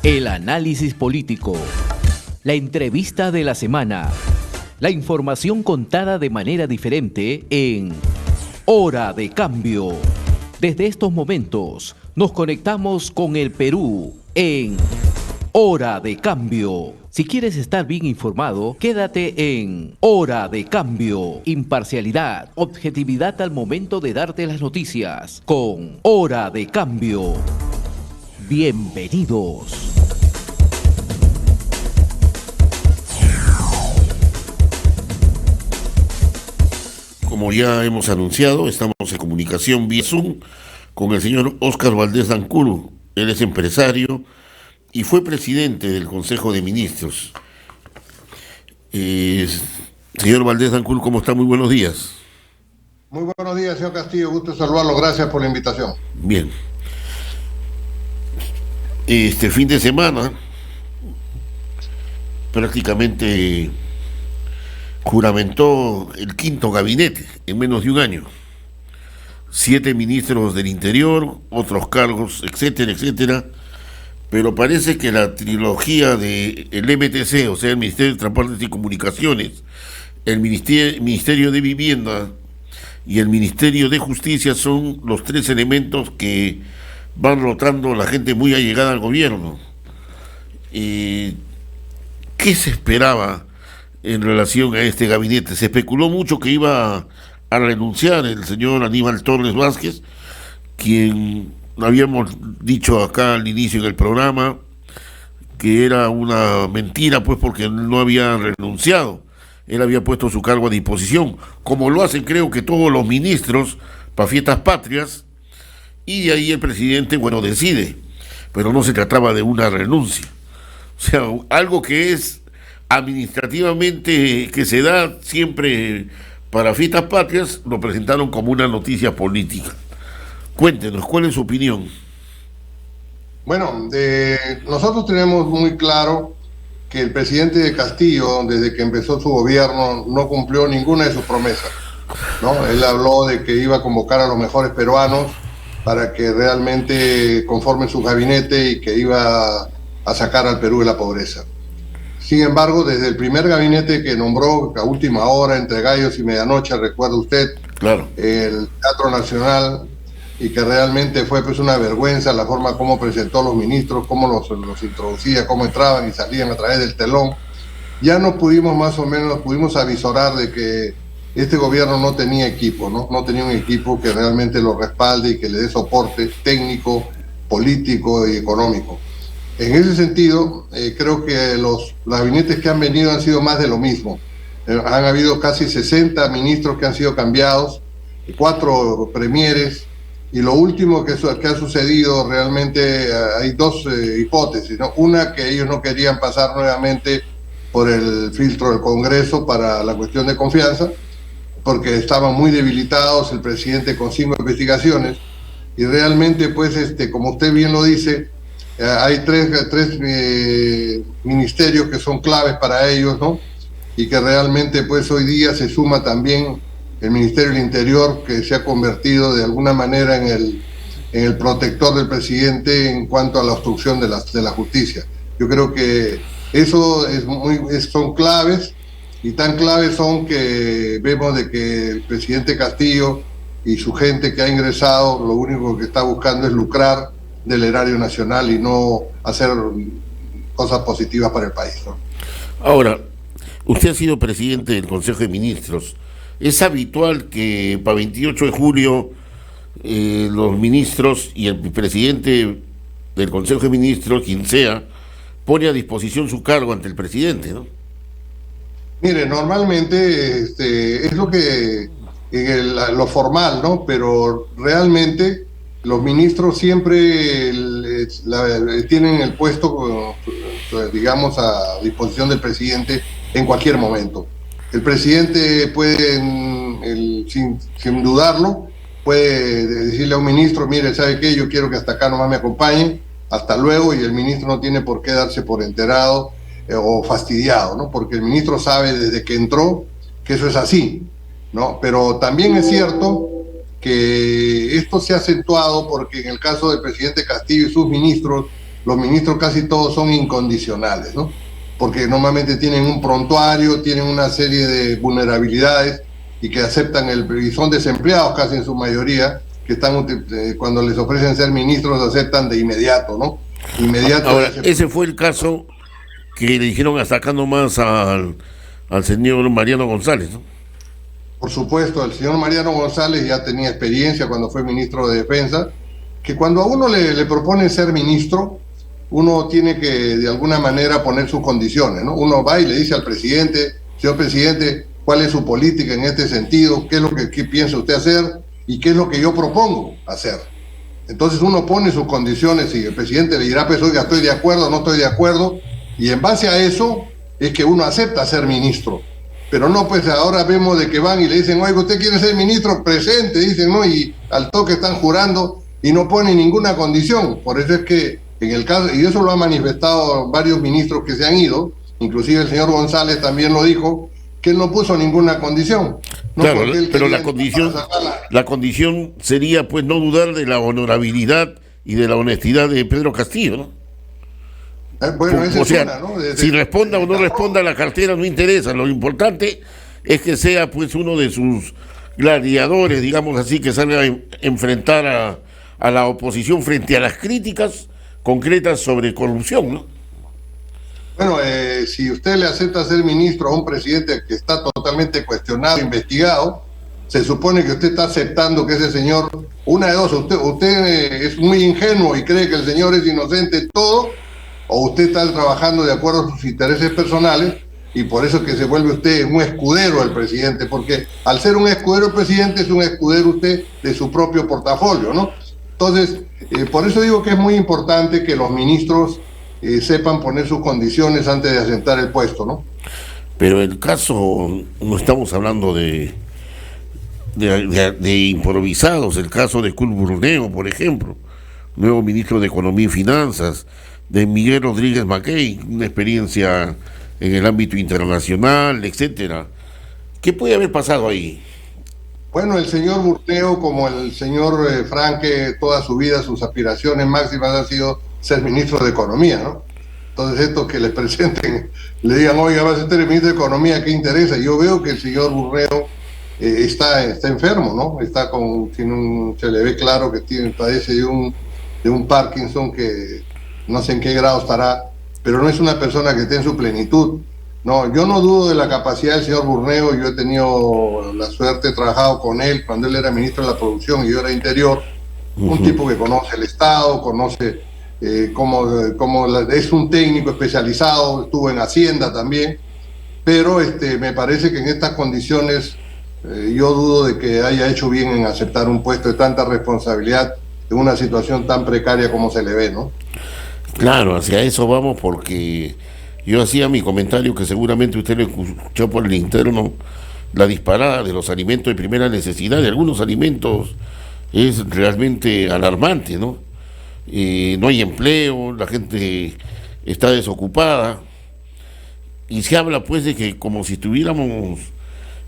El análisis político, la entrevista de la semana, la información contada de manera diferente en Hora de Cambio. Desde estos momentos nos conectamos con el Perú en Hora de Cambio. Si quieres estar bien informado, quédate en Hora de Cambio. Imparcialidad, objetividad al momento de darte las noticias con Hora de Cambio. Bienvenidos. Como ya hemos anunciado, estamos en comunicación vía Zoom con el señor Óscar Valdés Danculu. Él es empresario y fue presidente del Consejo de Ministros. Señor Valdés Danculu, ¿cómo está? Muy buenos días. Muy buenos días, señor Castillo. Gusto saludarlo. Gracias por la invitación. Bien. Este fin de semana prácticamente juramentó el quinto gabinete en menos de un año. 7 ministros del Interior, otros cargos, etcétera, etcétera. Pero parece que la trilogía del MTC, o sea, el Ministerio de Transportes y Comunicaciones, el Ministerio de Vivienda y el Ministerio de Justicia son los 3 elementos que van rotando la gente muy allegada al gobierno. ¿Qué se esperaba en relación a este gabinete? Se especuló mucho que iba a renunciar el señor Aníbal Torres Vázquez, quien habíamos dicho acá al inicio del programa que era una mentira, pues, porque él no había renunciado. Él había puesto su cargo a disposición, como lo hacen creo que todos los ministros para fiestas patrias, y de ahí el presidente, bueno, decide, pero no se trataba de una renuncia. O sea, algo que es administrativamente, que se da siempre para fiestas patrias, lo presentaron como una noticia política. Cuéntenos, ¿cuál es su opinión? Bueno, nosotros tenemos muy claro que el presidente de Castillo, desde que empezó su gobierno, no cumplió ninguna de sus promesas, ¿no? Él habló de que iba a convocar a los mejores peruanos para que realmente conformen su gabinete y que iba a sacar al Perú de la pobreza. Sin embargo, desde el primer gabinete que nombró a última hora, entre gallos y medianoche, recuerda usted, Claro. El Teatro Nacional, y que realmente fue pues una vergüenza la forma como presentó a los ministros, cómo los introducía, cómo entraban y salían a través del telón. Ya no pudimos, más o menos, pudimos avisorar de que este gobierno no tenía equipo, ¿no? No tenía un equipo que realmente lo respalde y que le dé soporte técnico, político y económico. En ese sentido, creo que los gabinetes que han venido han sido más de lo mismo. Han habido casi 60 ministros que han sido cambiados, 4 premieres, y lo último que ha sucedido realmente, hay 2 hipótesis, ¿no? Una, que ellos no querían pasar nuevamente por el filtro del Congreso para la cuestión de confianza, porque estaban muy debilitados, el presidente con 5 investigaciones, y realmente, pues, como usted bien lo dice, hay 3 ministerios que son claves para ellos, ¿no? Y que realmente, pues, hoy día se suma también el Ministerio del Interior, que se ha convertido de alguna manera en el protector del presidente en cuanto a la obstrucción de la justicia. Yo creo que eso son claves, y tan claves son que vemos de que el presidente Castillo y su gente que ha ingresado, lo único que está buscando es lucrar del erario nacional y no hacer cosas positivas para el país, ¿no? Ahora, usted ha sido presidente del Consejo de Ministros. ¿Es habitual que para 28 de julio los ministros y el presidente del Consejo de Ministros, quien sea, pone a disposición su cargo ante el presidente, ¿no? Mire, normalmente es lo formal, ¿no? Pero realmente los ministros siempre tienen el puesto, digamos, a disposición del presidente en cualquier momento. El presidente puede, sin dudarlo, puede decirle a un ministro: mire, ¿sabe qué? Yo quiero que hasta acá nomás me acompañen, hasta luego, y el ministro no tiene por qué darse por enterado o fastidiado, ¿no? Porque el ministro sabe desde que entró que eso es así, ¿no? Pero también es cierto que esto se ha acentuado porque en el caso del presidente Castillo y sus ministros, los ministros casi todos son incondicionales, ¿no? Porque normalmente tienen un prontuario, tienen una serie de vulnerabilidades y que aceptan y son desempleados casi en su mayoría, que están cuando les ofrecen ser ministros aceptan de inmediato, ¿no? Inmediato. Ahora, ese fue el caso que le dijeron atacando más al señor Mariano González, ¿no? Por supuesto, el señor Mariano González ya tenía experiencia cuando fue ministro de Defensa, que cuando a uno le proponen ser ministro, uno tiene que de alguna manera poner sus condiciones, ¿no? Uno va y le dice al presidente, señor presidente, ¿cuál es su política en este sentido? ¿Qué es lo que piensa usted hacer? ¿Y qué es lo que yo propongo hacer? Entonces uno pone sus condiciones y el presidente le dirá, pues oiga, estoy de acuerdo, no estoy de acuerdo, y en base a eso es que uno acepta ser ministro. Pero no, pues ahora vemos de que van y le dicen, oiga, ¿usted quiere ser ministro? Presente, dicen, ¿no? Y al toque están jurando y no ponen ninguna condición. Por eso es que en el caso, y eso lo han manifestado varios ministros que se han ido, inclusive el señor González también lo dijo, que él no puso ninguna condición. No, claro, pero la condición sería pues no dudar de la honorabilidad y de la honestidad de Pedro Castillo, ¿no? Bueno, esa o es sea, una, ¿no? si responda o no responda, la cartera no interesa. Lo importante es que sea pues uno de sus gladiadores, digamos así, que salga a enfrentar a la oposición frente a las críticas concretas sobre corrupción, ¿no? Bueno, si usted le acepta ser ministro a un presidente que está totalmente cuestionado, investigado, se supone que usted está aceptando que ese señor, una de dos, usted es muy ingenuo y cree que el señor es inocente en todo, o usted está trabajando de acuerdo a sus intereses personales, y por eso es que se vuelve usted un escudero del presidente, porque al ser un escudero del presidente es un escudero usted de su propio portafolio, ¿no? Entonces, por eso digo que es muy importante que los ministros sepan poner sus condiciones antes de asentar el puesto, ¿no? Pero el caso, no estamos hablando de improvisados, el caso de Kurt Burneo, por ejemplo, nuevo ministro de Economía y Finanzas, de Miguel Rodríguez Mackey, una experiencia en el ámbito internacional, etcétera. ¿Qué puede haber pasado ahí? Bueno, el señor Burneo, como el señor Franque, toda su vida sus aspiraciones máximas han sido ser ministro de Economía, ¿no? Entonces estos que les presenten, le digan, oiga, vas a ser ministro de Economía, ¿qué interesa? Yo veo que el señor Burneo está enfermo, ¿no? Se le ve claro que padece de un Parkinson que no sé en qué grado estará, pero no es una persona que esté en su plenitud. No, yo no dudo de la capacidad del señor Burneo, yo he tenido la suerte, he trabajado con él cuando él era ministro de la Producción y yo era Interior, un tipo que conoce el Estado, conoce es un técnico especializado, estuvo en Hacienda también, pero me parece que en estas condiciones yo dudo de que haya hecho bien en aceptar un puesto de tanta responsabilidad en una situación tan precaria como se le ve, ¿no? Claro, hacia eso vamos, porque yo hacía mi comentario que seguramente usted lo escuchó por el interno, la disparada de los alimentos de primera necesidad, de algunos alimentos, es realmente alarmante, ¿no? No hay empleo, la gente está desocupada, y se habla pues de que como si estuviéramos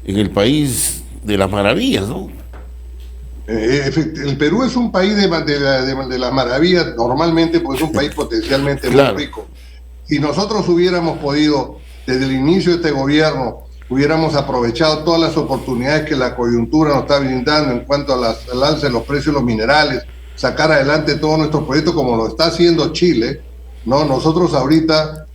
en el país de las maravillas, ¿no? El Perú es un país de las maravillas normalmente, porque es un país potencialmente claro, muy rico. Si nosotros hubiéramos podido, desde el inicio de este gobierno, hubiéramos aprovechado todas las oportunidades que la coyuntura nos está brindando en cuanto al alza de los precios de los minerales, sacar adelante todos nuestros proyectos como lo está haciendo Chile, ¿no? Nosotros ahorita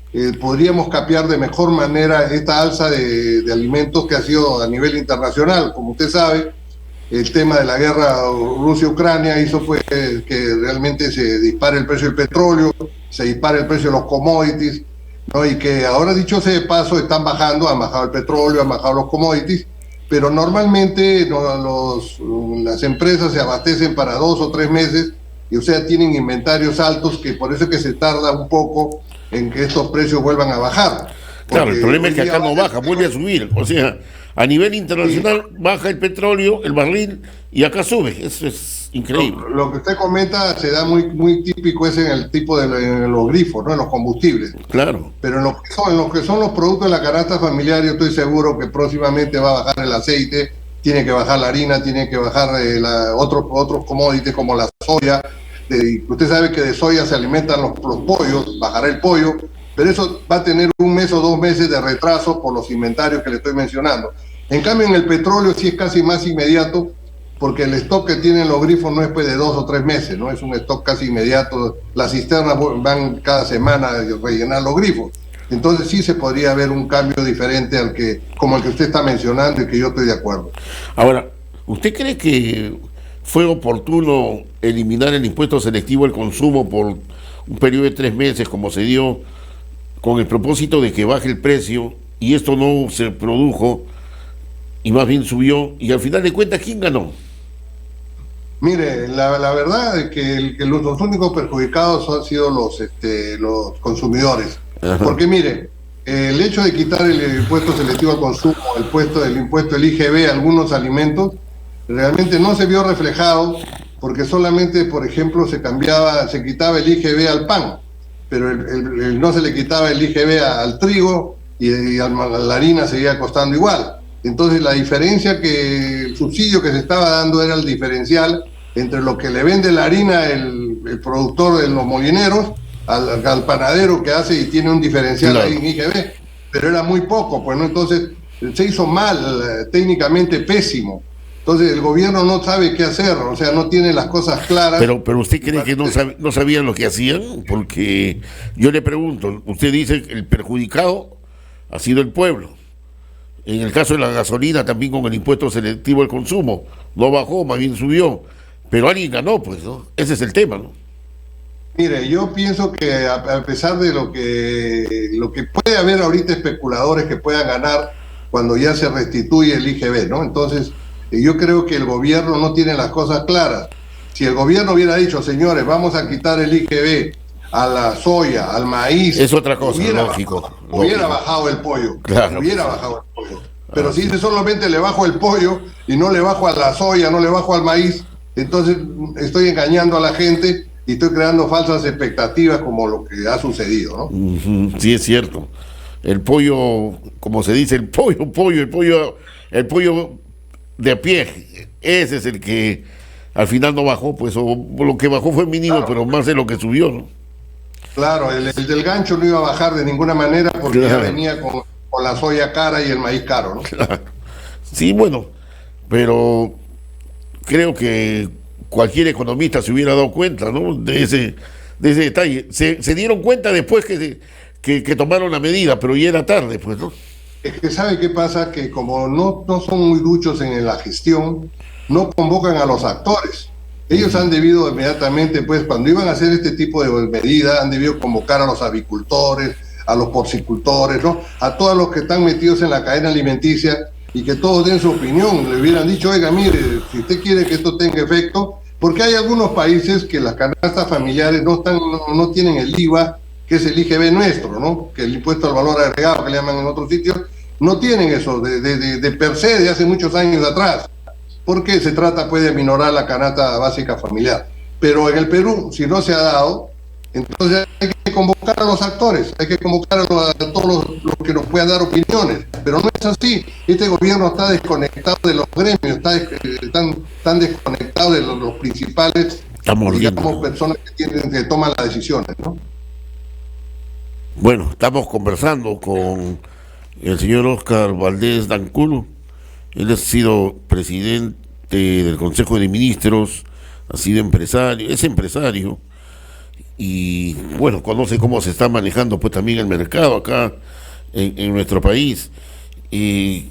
podríamos capear de mejor manera esta alza de alimentos que ha sido a nivel internacional. Como usted sabe, el tema de la guerra Rusia-Ucrania hizo pues que realmente se dispare el precio del petróleo, se dispare el precio de los commodities, ¿no? Y que ahora, dicho sea de paso, están bajando, han bajado el petróleo, han bajado los commodities, pero normalmente las empresas se abastecen para 2 o 3 meses y o sea tienen inventarios altos, que por eso es que se tarda un poco en que estos precios vuelvan a bajar. Claro, el problema es que acá no baja, vuelve a subir, o sea, a nivel internacional baja el petróleo, el barril, y acá sube. Eso es increíble. Lo que usted comenta se da muy típico, es en el tipo en los grifos, ¿no? En los combustibles. Claro. Pero en lo que son los productos de la canasta familiar, yo estoy seguro que próximamente va a bajar el aceite, tiene que bajar la harina, tiene que bajar otros commodities como la soya, usted sabe que de soya se alimentan los pollos, bajará el pollo, pero eso va a tener 1 mes o 2 meses de retraso por los inventarios que le estoy mencionando. En cambio, en el petróleo sí es casi más inmediato, porque el stock que tienen los grifos no es pues de 2 o 3 meses, ¿no? Es un stock casi inmediato. Las cisternas van cada semana a rellenar los grifos. Entonces sí se podría ver un cambio diferente como el que usted está mencionando y que yo estoy de acuerdo. Ahora, ¿usted cree que fue oportuno eliminar el impuesto selectivo al consumo por un periodo de 3 meses, como se dio, con el propósito de que baje el precio, y esto no se produjo y más bien subió, y al final de cuentas, ¿quién ganó? Mire, la verdad es que los únicos perjudicados han sido los consumidores. Ajá. Porque mire, el hecho de quitar el impuesto selectivo al consumo, el impuesto del IGB a algunos alimentos, realmente no se vio reflejado, porque solamente, por ejemplo, se quitaba el IGB al pan, pero no se le quitaba el IGB al trigo y a la harina seguía costando igual. Entonces la diferencia el subsidio que se estaba dando era el diferencial entre lo que le vende la harina el productor de los molineros al panadero que hace y tiene un diferencial, claro, ahí en IGB, pero era muy poco, pues, ¿no? Entonces se hizo mal, técnicamente pésimo. Entonces el gobierno no sabe qué hacer, o sea, no tiene las cosas claras. Pero ¿usted cree que no sabían lo que hacían? Porque yo le pregunto, usted dice que el perjudicado ha sido el pueblo. En el caso de la gasolina, también con el impuesto selectivo al consumo, no bajó, más bien subió. Pero alguien ganó, pues, ¿no? Ese es el tema, ¿no? Mire, yo pienso que a pesar de lo que puede haber ahorita especuladores que puedan ganar cuando ya se restituye el IGB, ¿no? Entonces, yo creo que el gobierno no tiene las cosas claras. Si el gobierno hubiera dicho, señores, vamos a quitar el IGB a la soya, al maíz, es otra cosa, lógico. Hubiera bajado el pollo, claro, hubiera bajado el pollo. Pero si dice solamente le bajo el pollo y no le bajo a la soya, no le bajo al maíz, entonces estoy engañando a la gente y estoy creando falsas expectativas como lo que ha sucedido, ¿no? Sí, es cierto. El pollo, como se dice, el pollo de a pie, ese es el que al final no bajó, pues, o lo que bajó fue mínimo, claro, pero más de lo que subió, ¿no? Claro, el del gancho no iba a bajar de ninguna manera porque claro, ya venía con la soya cara y el maíz caro, ¿no? Claro. Sí, bueno, pero creo que cualquier economista se hubiera dado cuenta, ¿no? de ese detalle. Se dieron cuenta después que tomaron la medida, pero ya era tarde, pues, ¿no? Es que ¿sabe qué pasa? Que como no son muy duchos en la gestión, no convocan a los actores. Ellos han debido inmediatamente, pues, cuando iban a hacer este tipo de medidas, han debido convocar a los avicultores, a los porcicultores, ¿no? A todos los que están metidos en la cadena alimenticia y que todos den su opinión. Le hubieran dicho, oiga, mire, si usted quiere que esto tenga efecto, porque hay algunos países que las canastas familiares no tienen el IVA, que es el IGB nuestro, ¿no? Que el impuesto al valor agregado, que le llaman en otros sitios, no tienen eso de per se de hace muchos años atrás, porque se trata, pues, de minorar la canasta básica familiar. Pero en el Perú, si no se ha dado, entonces hay que convocar a los actores, hay que convocar a todos los que nos puedan dar opiniones, pero no es así. Este gobierno está desconectado de los gremios, están desconectados de los principales, digamos, personas que toman las decisiones, ¿no? Bueno, estamos conversando con el señor Óscar Valdés Danculo. Él ha sido presidente del Consejo de Ministros, ha sido empresario, es empresario, y bueno, conoce cómo se está manejando pues también el mercado acá en nuestro país. ¿Qué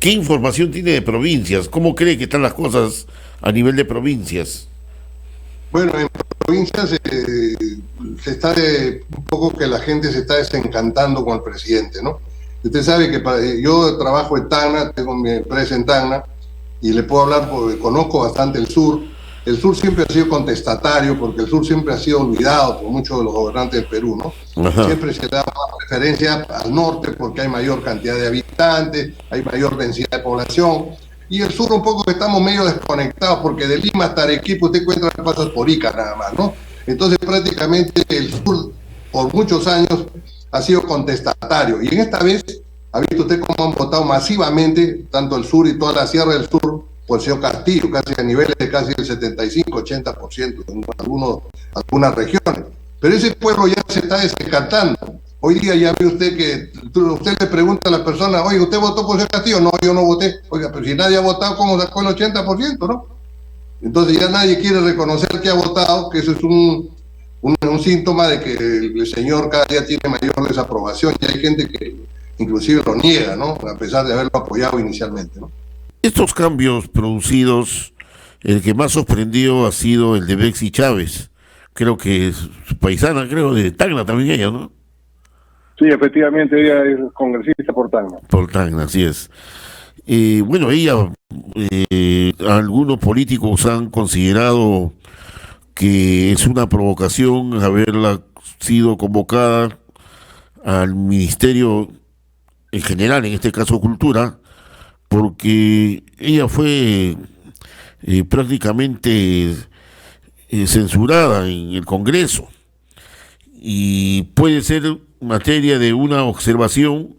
información tiene de provincias? ¿Cómo cree que están las cosas a nivel de provincias? Bueno, en provincias se está un poco que la gente se está desencantando con el presidente, ¿no? Usted sabe que yo trabajo en Tacna, tengo mi empresa en Tacna, y le puedo hablar porque conozco bastante el sur. El sur siempre ha sido contestatario, porque el sur siempre ha sido olvidado por muchos de los gobernantes del Perú, ¿no? Ajá. Siempre se da más preferencia al norte porque hay mayor cantidad de habitantes, hay mayor densidad de población, y el sur un poco estamos medio desconectados, porque de Lima hasta Arequipa usted encuentra pasas por Ica nada más, ¿no? Entonces prácticamente el sur por muchos años ha sido contestatario, y en esta vez ha visto usted cómo han votado masivamente tanto el sur y toda la sierra del sur por el señor Castillo, casi a niveles de casi el 75-80%, en algunos algunas regiones. Pero ese pueblo ya se está descartando. Hoy día ya ve usted que usted le pregunta a la persona, oye, ¿usted votó por ese Castillo? No, yo no voté. Oiga, pero si nadie ha votado, ¿cómo sacó el 80%, no? Entonces ya nadie quiere reconocer que ha votado, que eso es un síntoma de que el señor cada día tiene mayor desaprobación, y hay gente que inclusive lo niega, ¿no? A pesar de haberlo apoyado inicialmente, ¿no? Estos cambios producidos, el que más sorprendió ha sido el de Bexy Chávez. Creo que es paisana, creo, de Tacna también ella, ¿no? Sí, efectivamente, ella es congresista por Tacna. Por Tacna, así es. Bueno, ella, algunos políticos han considerado que es una provocación haberla sido convocada al ministerio en general, en este caso Cultura, porque ella fue prácticamente censurada en el Congreso, y puede ser materia de una observación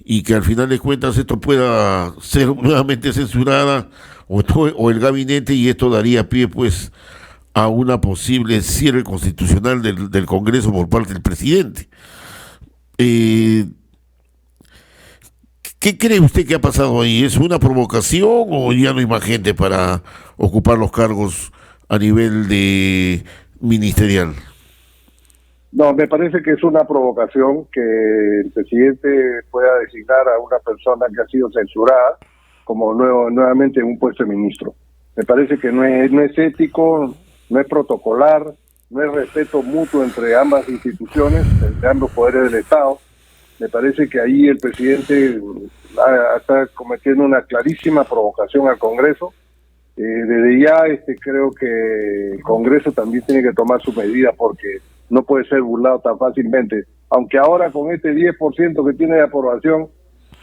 y que al final de cuentas esto pueda ser nuevamente censurada o el gabinete, y esto daría pie pues a una posible cierre constitucional del Congreso por parte del presidente. ¿Qué cree usted que ha pasado ahí? ¿Es una provocación o ya no hay más gente para ocupar los cargos a nivel de ministerial? No, me parece que es una provocación que el presidente pueda designar a una persona que ha sido censurada como nuevamente en un puesto de ministro. Me parece que no es ético, no es protocolar, no es respeto mutuo entre ambas instituciones, entre ambos poderes del Estado. Me parece que ahí el presidente está cometiendo una clarísima provocación al Congreso. Desde ya creo que el Congreso también tiene que tomar sus medidas, porque no puede ser burlado tan fácilmente. Aunque ahora con este 10% que tiene de aprobación,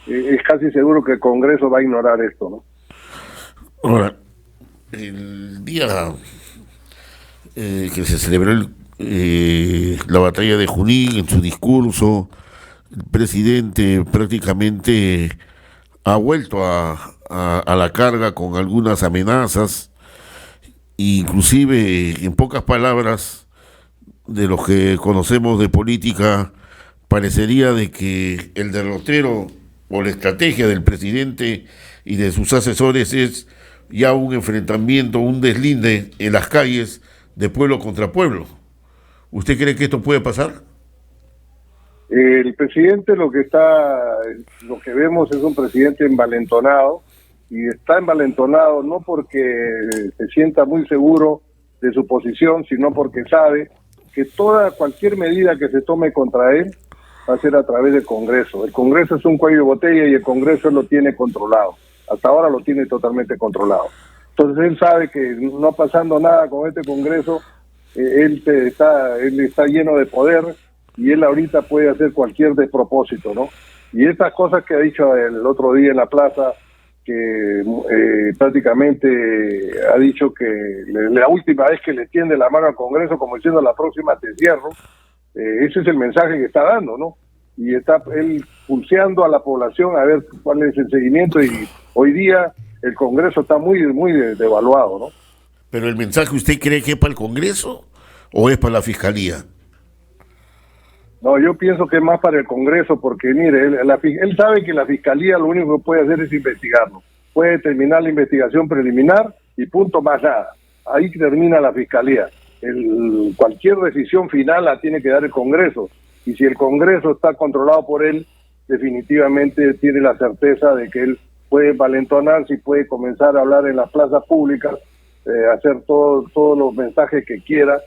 es casi seguro que el Congreso va a ignorar esto, ¿no? Ahora, el día que se celebró la batalla de Junín, en su discurso, el presidente prácticamente ha vuelto a la carga con algunas amenazas, inclusive en pocas palabras, de los que conocemos de política, parecería de que el derrotero o la estrategia del presidente y de sus asesores es ya un enfrentamiento, un deslinde en las calles de pueblo contra pueblo. ¿Usted cree que esto puede pasar? El presidente lo que vemos es un presidente envalentonado, y está envalentonado no porque se sienta muy seguro de su posición, sino porque sabe que cualquier medida que se tome contra él va a ser a través del Congreso. El Congreso es un cuello de botella y el Congreso lo tiene controlado. Hasta ahora lo tiene totalmente controlado. Entonces él sabe que no pasando nada con este Congreso, él está lleno de poder, y él ahorita puede hacer cualquier despropósito, ¿no? Y estas cosas que ha dicho el otro día en la plaza, que prácticamente ha dicho que la última vez que le tiende la mano al Congreso, como diciendo la próxima te cierro, ese es el mensaje que está dando, ¿no? Y está él pulseando a la población a ver cuál es el seguimiento, y hoy día el Congreso está muy devaluado, ¿no? ¿Pero el mensaje usted cree que es para el Congreso o es para la Fiscalía? No, yo pienso que es más para el Congreso, porque mire, él sabe que la Fiscalía lo único que puede hacer es investigarlo. Puede terminar la investigación preliminar y punto, más nada. Ahí termina la Fiscalía. Cualquier decisión final la tiene que dar el Congreso. Y si el Congreso está controlado por él, definitivamente tiene la certeza de que él puede valentonarse y puede comenzar a hablar en las plazas públicas, hacer todos los mensajes que quiera,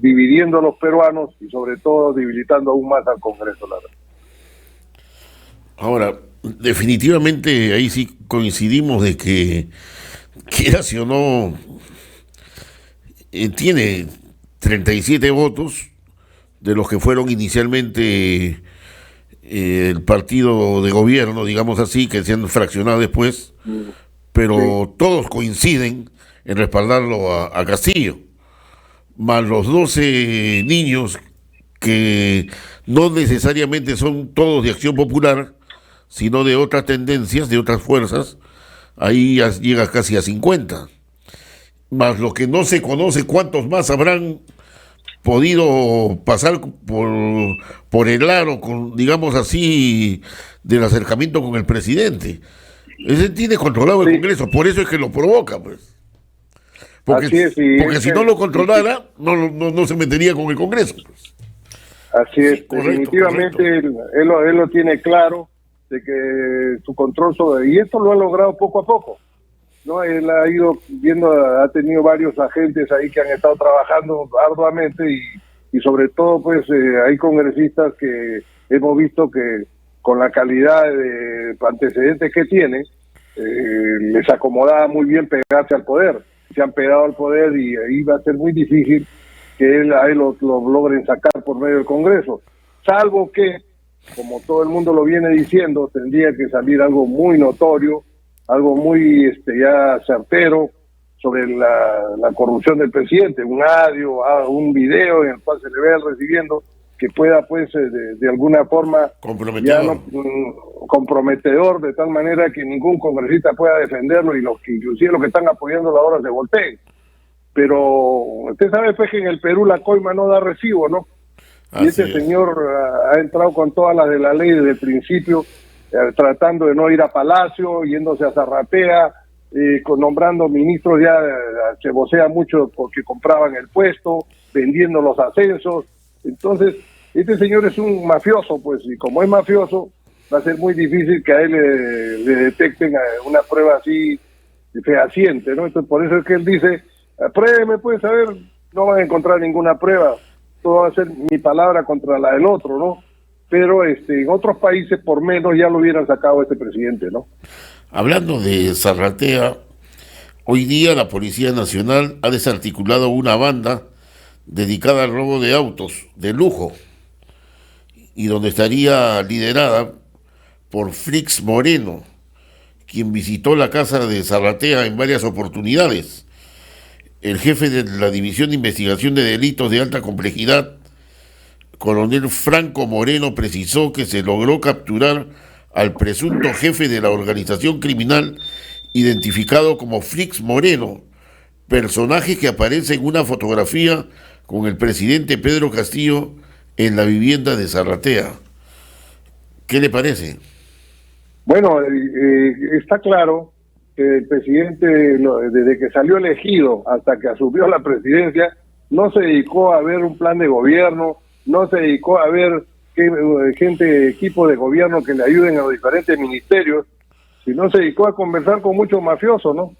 dividiendo a los peruanos y sobre todo debilitando aún más al Congreso, la verdad. Ahora, definitivamente ahí sí coincidimos de que, quiera si o no, tiene 37 votos, de los que fueron inicialmente el partido de gobierno, digamos así, que se han fraccionado después, pero sí, todos coinciden en respaldarlo a Castillo, más los 12 niños que no necesariamente son todos de Acción Popular, sino de otras tendencias, de otras fuerzas. Ahí ya llega casi a 50, más lo que no se conoce cuántos más habrán podido pasar por el aro, con, digamos así, del acercamiento con el presidente. Ese tiene controlado el Congreso, por eso es que lo provoca, pues. Porque, así es, porque si no lo controlara, no se metería con el Congreso, pues. Así es, Sí, correcto, definitivamente correcto. Él lo tiene claro de que su control sobre, y esto lo ha logrado poco a poco, ¿no? Él ha ido viendo, ha tenido varios agentes ahí que han estado trabajando arduamente y sobre todo pues hay congresistas que hemos visto que con la calidad de antecedentes que tiene, les acomodaba muy bien pegarse al poder. Se han pegado al poder y ahí va a ser muy difícil que a él lo logren sacar por medio del Congreso, salvo que, como todo el mundo lo viene diciendo, tendría que salir algo muy notorio, algo muy ya certero sobre la corrupción del presidente, un audio, un video en el cual se le ve recibiendo, que pueda pues de alguna forma comprometedor. Comprometedor, de tal manera que ningún congresista pueda defenderlo y los que inclusive los que están apoyándolo ahora se volteen. Pero usted sabe pues que en el Perú la coima no da recibo, ¿no? Y Así es. señor ha entrado con todas las de la ley desde el principio, tratando de no ir a Palacio, yéndose a Zarratea, nombrando ministros, ya se vocea mucho porque compraban el puesto, vendiendo los ascensos. Entonces, este señor es un mafioso, pues, y como es mafioso, va a ser muy difícil que a él le detecten una prueba así fehaciente, ¿no? Entonces, por eso es que él dice, pruébeme, pues, a ver, no van a encontrar ninguna prueba, todo va a ser mi palabra contra la del otro, ¿no? Pero en otros países, por menos, ya lo hubieran sacado a este presidente, ¿no? Hablando de Zarratea, hoy día la Policía Nacional ha desarticulado una banda dedicada al robo de autos de lujo y donde estaría liderada por Flix Moreno, quien visitó la casa de Zarratea en varias oportunidades. El jefe de la División de Investigación de Delitos de Alta Complejidad, coronel Franco Moreno, precisó que se logró capturar al presunto jefe de la organización criminal identificado como Flix Moreno, personaje que aparece en una fotografía con el presidente Pedro Castillo en la vivienda de Zarratea. ¿Qué le parece? Bueno, está claro que el presidente, desde que salió elegido hasta que asumió la presidencia, no se dedicó a ver un plan de gobierno, no se dedicó a ver equipo de gobierno que le ayuden a los diferentes ministerios, sino se dedicó a conversar con muchos mafiosos, ¿no?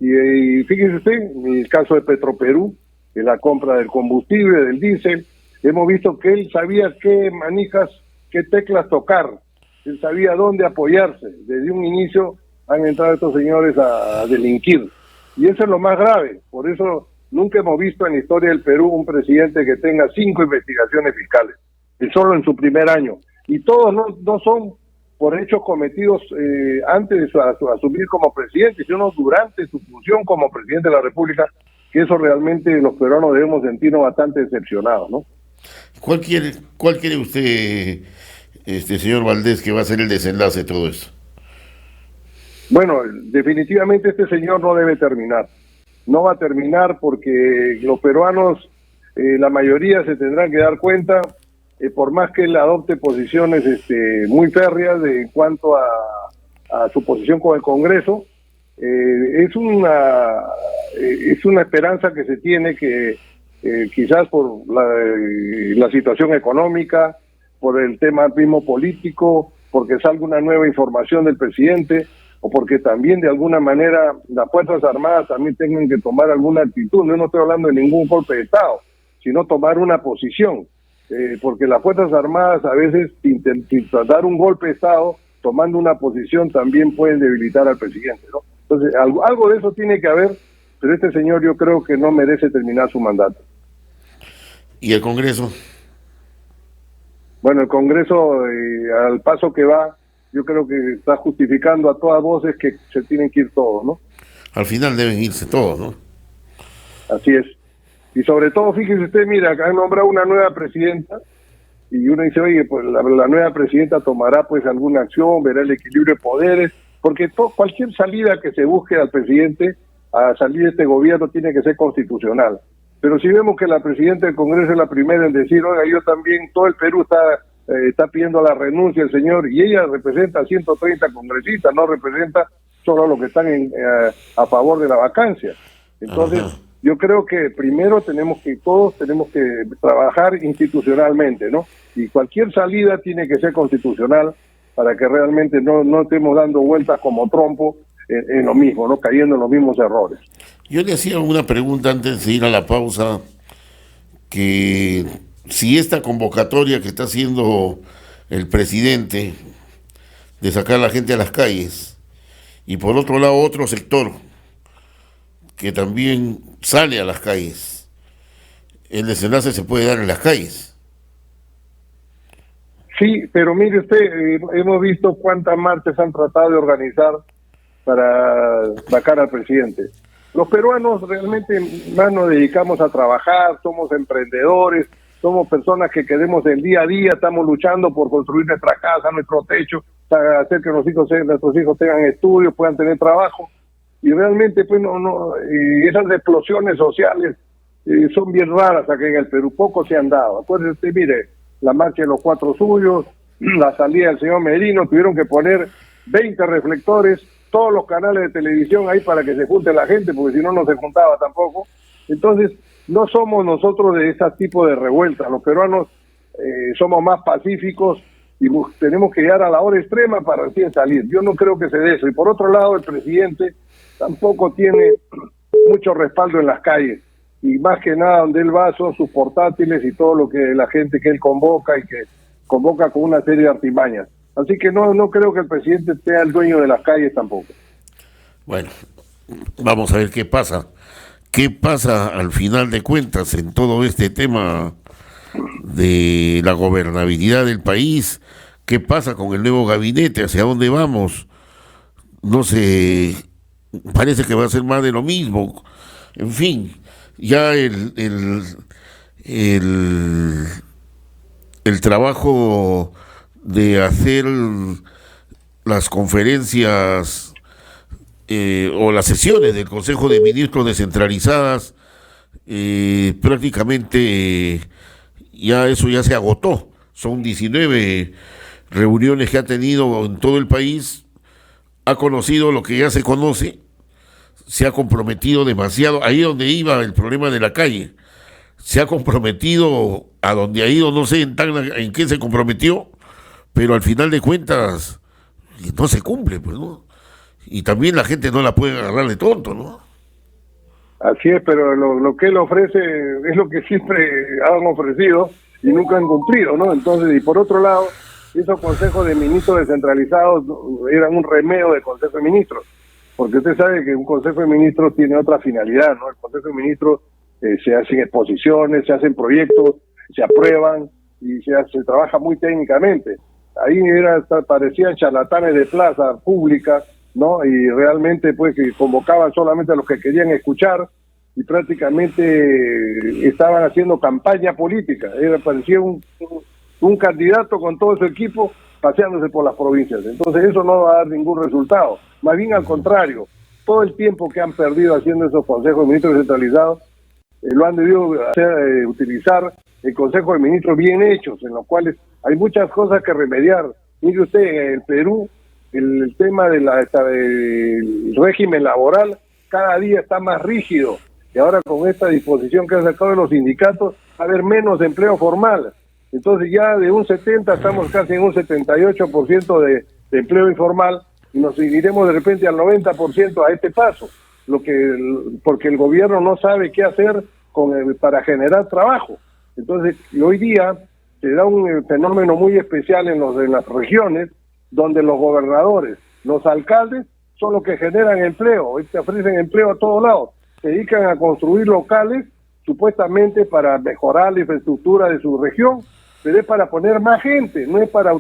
Y fíjese usted, en el caso de Petroperú, de la compra del combustible, del diésel, hemos visto que él sabía qué manijas, qué teclas tocar, él sabía dónde apoyarse. Desde un inicio han entrado estos señores a delinquir. Y eso es lo más grave. Por eso nunca hemos visto en la historia del Perú un presidente que tenga 5 investigaciones fiscales, solo en su primer año. Y todos no son por hechos cometidos antes de asumir como presidente, sino durante su función como presidente de la República, que eso realmente los peruanos debemos sentirnos bastante decepcionados, ¿no? ¿Cuál quiere usted, señor Valdés, que va a ser el desenlace de todo esto? Bueno, definitivamente este señor no debe terminar. No va a terminar porque los peruanos, la mayoría se tendrán que dar cuenta, por más que él adopte posiciones muy férreas en cuanto a su posición con el Congreso, es una esperanza que se tiene que quizás por la situación económica, por el tema mismo político, porque salga una nueva información del presidente, o porque también de alguna manera las Fuerzas Armadas también tengan que tomar alguna actitud. Yo no estoy hablando de ningún golpe de Estado, sino tomar una posición, porque las Fuerzas Armadas a veces intentan dar un golpe de Estado, tomando una posición también pueden debilitar al presidente, ¿no? Entonces, algo de eso tiene que haber, pero este señor yo creo que no merece terminar su mandato. ¿Y el Congreso? Bueno, el Congreso, al paso que va, yo creo que está justificando a todas voces que se tienen que ir todos, ¿no? Al final deben irse todos, ¿no? Así es. Y sobre todo, fíjese usted, mira, han nombrado una nueva presidenta, y uno dice, oye, pues la nueva presidenta tomará pues alguna acción, verá el equilibrio de poderes, porque cualquier salida que se busque al presidente, a salir de este gobierno, tiene que ser constitucional. Pero si vemos que la presidenta del Congreso es la primera en decir, oiga, yo también, todo el Perú está pidiendo la renuncia del señor, y ella representa a 130 congresistas, no representa solo a los que están a favor de la vacancia. Entonces, yo creo que primero todos tenemos que trabajar institucionalmente, ¿no? Y cualquier salida tiene que ser constitucional para que realmente no estemos dando vueltas como trompo en lo mismo, ¿no? Cayendo en los mismos errores. Yo le hacía una pregunta antes de ir a la pausa, que si esta convocatoria que está haciendo el presidente de sacar a la gente a las calles, y por otro lado otro sector que también sale a las calles, el desenlace se puede dar en las calles. Sí, pero mire usted, hemos visto cuántas marchas han tratado de organizar para sacar al presidente. Los peruanos realmente más nos dedicamos a trabajar, somos emprendedores, somos personas que queremos el día a día, estamos luchando por construir nuestra casa, nuestro techo, para hacer que nuestros hijos tengan estudios, puedan tener trabajo. Y realmente pues esas explosiones sociales son bien raras aquí en el Perú, poco se han dado. Acuérdense, mire, la marcha de los 4 suyos, la salida del señor Merino, tuvieron que poner 20 reflectores, todos los canales de televisión ahí para que se junte la gente, porque si no, no se juntaba tampoco. Entonces, no somos nosotros de ese tipo de revueltas. Los peruanos somos más pacíficos y tenemos que llegar a la hora extrema para recién salir. Yo no creo que se dé eso. Y por otro lado, el presidente tampoco tiene mucho respaldo en las calles. Y más que nada, donde él va son sus portátiles y todo lo que la gente que él convoca y que convoca con una serie de artimañas. Así que no creo que el presidente sea el dueño de las calles tampoco. Bueno, vamos a ver qué pasa. ¿Qué pasa al final de cuentas en todo este tema de la gobernabilidad del país? ¿Qué pasa con el nuevo gabinete? ¿Hacia dónde vamos? No sé, parece que va a ser más de lo mismo. En fin, ya el trabajo de hacer las conferencias o las sesiones del Consejo de Ministros descentralizadas, prácticamente ya eso ya se agotó. Son 19 reuniones que ha tenido en todo el país, ha conocido lo que ya se conoce, se ha comprometido demasiado, ahí donde iba el problema de la calle, se ha comprometido a donde ha ido, no sé en qué se comprometió, pero al final de cuentas no se cumple, pues, ¿no? Y también la gente no la puede agarrar de tonto, ¿no? Así es, pero lo que él ofrece es lo que siempre han ofrecido y nunca han cumplido, ¿no? Entonces, y por otro lado, esos consejos de ministros descentralizados eran un remedio de consejo de ministros, porque usted sabe que un consejo de ministros tiene otra finalidad, ¿no? El consejo de ministros se hacen exposiciones, se hacen proyectos, se aprueban y se trabaja muy técnicamente. Ahí parecían charlatanes de plaza pública, ¿no? Y realmente pues que convocaban solamente a los que querían escuchar y prácticamente estaban haciendo campaña política. Parecía un candidato con todo su equipo paseándose por las provincias. Entonces eso no va a dar ningún resultado. Más bien al contrario, todo el tiempo que han perdido haciendo esos consejos de ministros descentralizados lo han debido utilizar el consejo de ministros bien hechos, en los cuales hay muchas cosas que remediar. Mire usted, en el Perú, el tema del régimen laboral cada día está más rígido, y ahora con esta disposición que han sacado de los sindicatos va a haber menos empleo formal. Entonces ya de un 70 estamos casi en un 78% de empleo informal, y nos iremos de repente al 90% a este paso, porque el gobierno no sabe qué hacer para generar trabajo. Entonces hoy día se da un fenómeno muy especial en las regiones, donde los gobernadores, los alcaldes son los que generan empleo, te ofrecen empleo a todos lados, se dedican a construir locales supuestamente para mejorar la infraestructura de su región, pero es para poner más gente, no es para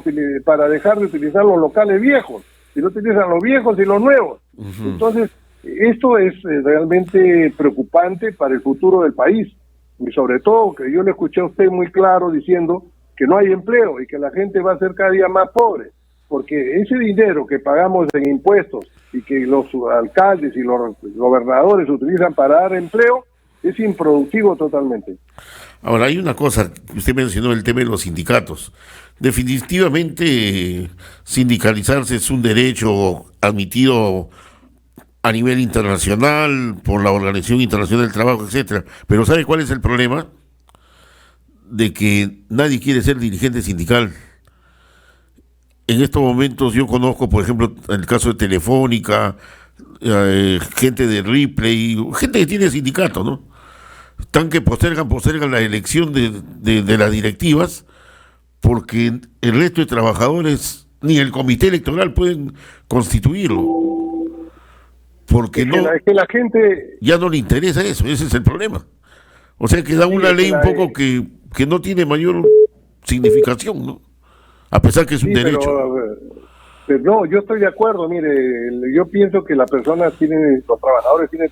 dejar de utilizar los locales viejos, si no utilizan los viejos y los nuevos. Uh-huh. Entonces, esto es realmente preocupante para el futuro del país, y sobre todo que yo le escuché a usted muy claro diciendo que no hay empleo y que la gente va a ser cada día más pobre, porque ese dinero que pagamos en impuestos y que los alcaldes y los gobernadores utilizan para dar empleo, Es improductivo totalmente. Ahora, hay una cosa, usted mencionó el tema de los sindicatos. Definitivamente, sindicalizarse es un derecho admitido a nivel internacional, por la Organización Internacional del Trabajo, etcétera. Pero ¿sabe cuál es el problema? De que nadie quiere ser dirigente sindical. En estos momentos yo conozco, por ejemplo, el caso de Telefónica, gente de Ripley, gente que tiene sindicato, ¿no? Están que postergan la elección de las directivas porque el resto de trabajadores ni el comité electoral pueden constituirlo. Porque Es que la gente... ya no le interesa eso, ese es el problema. O sea que da una ley un poco que no tiene mayor significación, ¿no? A pesar que es un derecho. Pero no, yo estoy de acuerdo, mire, yo pienso que los trabajadores tienen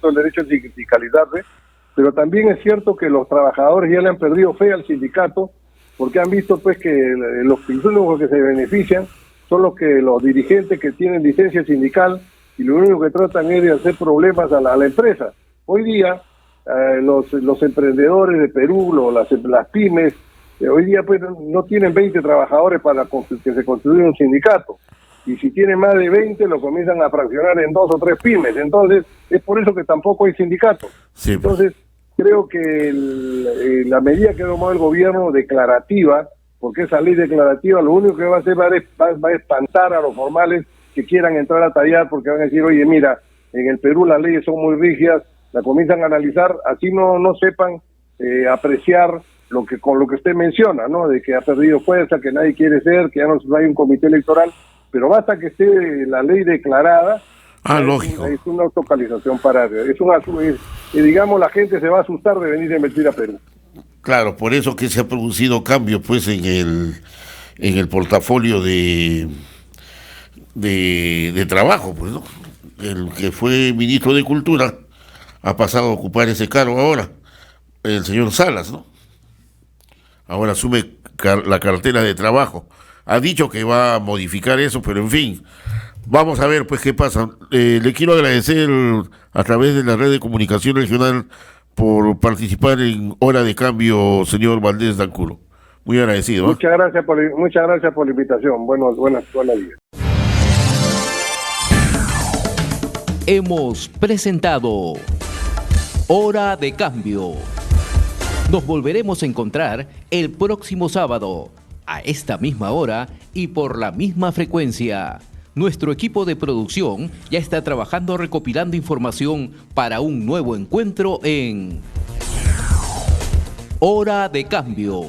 todo el derecho a sindicalizarse, pero también es cierto que los trabajadores ya le han perdido fe al sindicato, porque han visto pues que los únicos que se benefician son los dirigentes que tienen licencia sindical, y lo único que tratan es de hacer problemas a la empresa. Hoy día, los emprendedores de Perú, las pymes, hoy día pues no tienen 20 trabajadores para que se construya un sindicato. Y si tienen más de 20, lo comienzan a fraccionar en 2 o 3 pymes. Entonces, es por eso que tampoco hay sindicatos. Sí, entonces, creo que la medida que ha tomado el gobierno declarativa, porque esa ley declarativa lo único que va a hacer va a espantar a los formales que quieran entrar a tallar, porque van a decir, oye, mira, en el Perú las leyes son muy rígidas, la comienzan a analizar, así no sepan apreciar con lo que usted menciona, ¿no? De que ha perdido fuerza, que nadie quiere ser, que ya no hay un comité electoral, pero basta que esté la ley declarada. Lógico. Es una autocalización para... digamos, la gente se va a asustar de venir a invertir a Perú. Claro, por eso que se ha producido cambio pues en el portafolio de trabajo, pues, ¿no? El que fue ministro de Cultura ha pasado a ocupar ese cargo ahora, el señor Salas, ¿no? Ahora asume la cartera de trabajo. Ha dicho que va a modificar eso, pero en fin, vamos a ver pues qué pasa. Le quiero agradecer a través de la red de comunicación regional por participar en Hora de Cambio, señor Valdés Danculo. Muy agradecido. Muchas gracias por la invitación. Buenos días. Hemos presentado Hora de Cambio. Nos volveremos a encontrar el próximo sábado, a esta misma hora y por la misma frecuencia. Nuestro equipo de producción ya está trabajando recopilando información para un nuevo encuentro en Hora de Cambio.